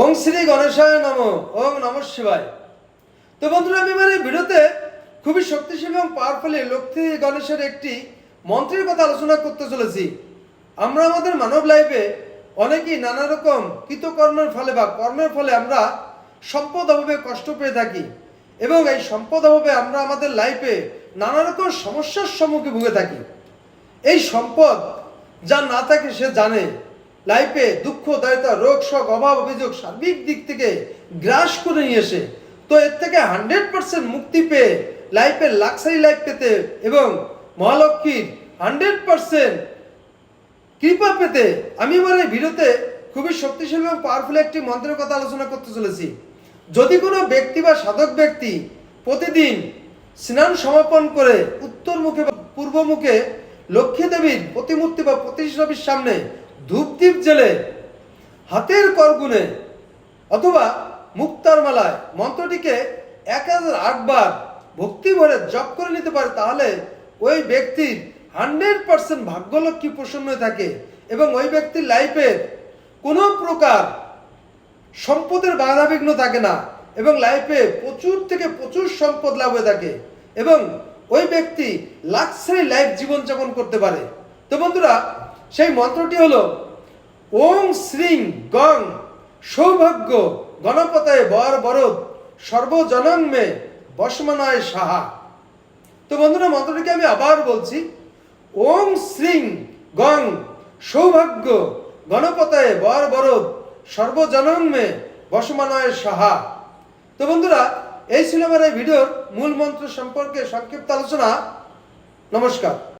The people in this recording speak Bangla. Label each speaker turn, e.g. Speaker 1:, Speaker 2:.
Speaker 1: ওং শ্রী গণেশায় নমঃ। ওং নমঃ শিবায়। তো বন্ধুরা, আমি আমার এই ভিডিওতে খুবই শক্তিশালী এবং পাওয়ারফুলি লক্ষ্মী গণেশের একটি মন্ত্রের কথা আলোচনা করতে চলেছি। আমরা আমাদের মানব লাইফে অনেকেই নানা রকম কৃতকর্মের ফলে বা কর্মের ফলে আমরা সম্পদ অভাবে কষ্ট পেয়ে থাকি এবং এই সম্পদ অভাবে আমরা আমাদের লাইফে নানা রকম সমস্যার সম্মুখে ভুগে থাকি। এই সম্পদ যার না থাকে সে জানে লাইফে দুঃখ, দারিদ্র, রোগ, শোক, অভাব, অভিযোগ সার্বিক দিক থেকে গ্রাস করে নিয়ে এসে, তো এর থেকে 100% মুক্তি পেয়ে লাইফের লাক্সারি লাইফ পেতে এবং মহালক্ষ্মীর 100% কৃপা পেতে আমি আমার এই ভিডিওতে খুবই শক্তিশালী এবং পাওয়ারফুল একটি মন্ত্রের কথা আলোচনা করতে চলেছি। যদি কোনো ব্যক্তি বা সাধক ব্যক্তি প্রতিদিন স্নান সমাপন করে উত্তর মুখে বা পূর্ব মুখে লক্ষ্মী দেবীর প্রতিমূর্তি বা প্রতিষ্ঠার সামনে ধূপদীপ জেলে হাতের করগুনে অথবা মুক্তার মালায় মন্ত্রটিকে 1008 বার ভক্তি ভরে জপ করে নিতে পারে, তাহলে ওই ব্যক্তির 100% ভাগ্যলক্ষ্মী প্রসন্ন হয়ে থাকে এবং ওই ব্যক্তির লাইফের কোনো প্রকার সম্পদের বাধাবিঘ্ন থাকে না এবং লাইফে প্রচুর থেকে প্রচুর সম্পদ লাভ হয়ে থাকে এবং ওই ব্যক্তি লাক্সারি লাইফ জীবনযাপন করতে পারে। তো বন্ধুরা, সেই মন্ত্রটি হলো ওং শ্রীং গং সৌভাগ্য গণপতায় বর বরদ সর্বজনন্মে বসমনায় সাহা। তো বন্ধুরা, মন্ত্রটিকে আমি আবার বলছি, ওং শ্রীং গং সৌভাগ্য গণপতায় বর বরদ সর্বজনন্মে বসমনায় সাহা। তো বন্ধুরা, এই ছিল আমার এই ভিডিওর মূল মন্ত্র সম্পর্কে সংক্ষিপ্ত আলোচনা। নমস্কার।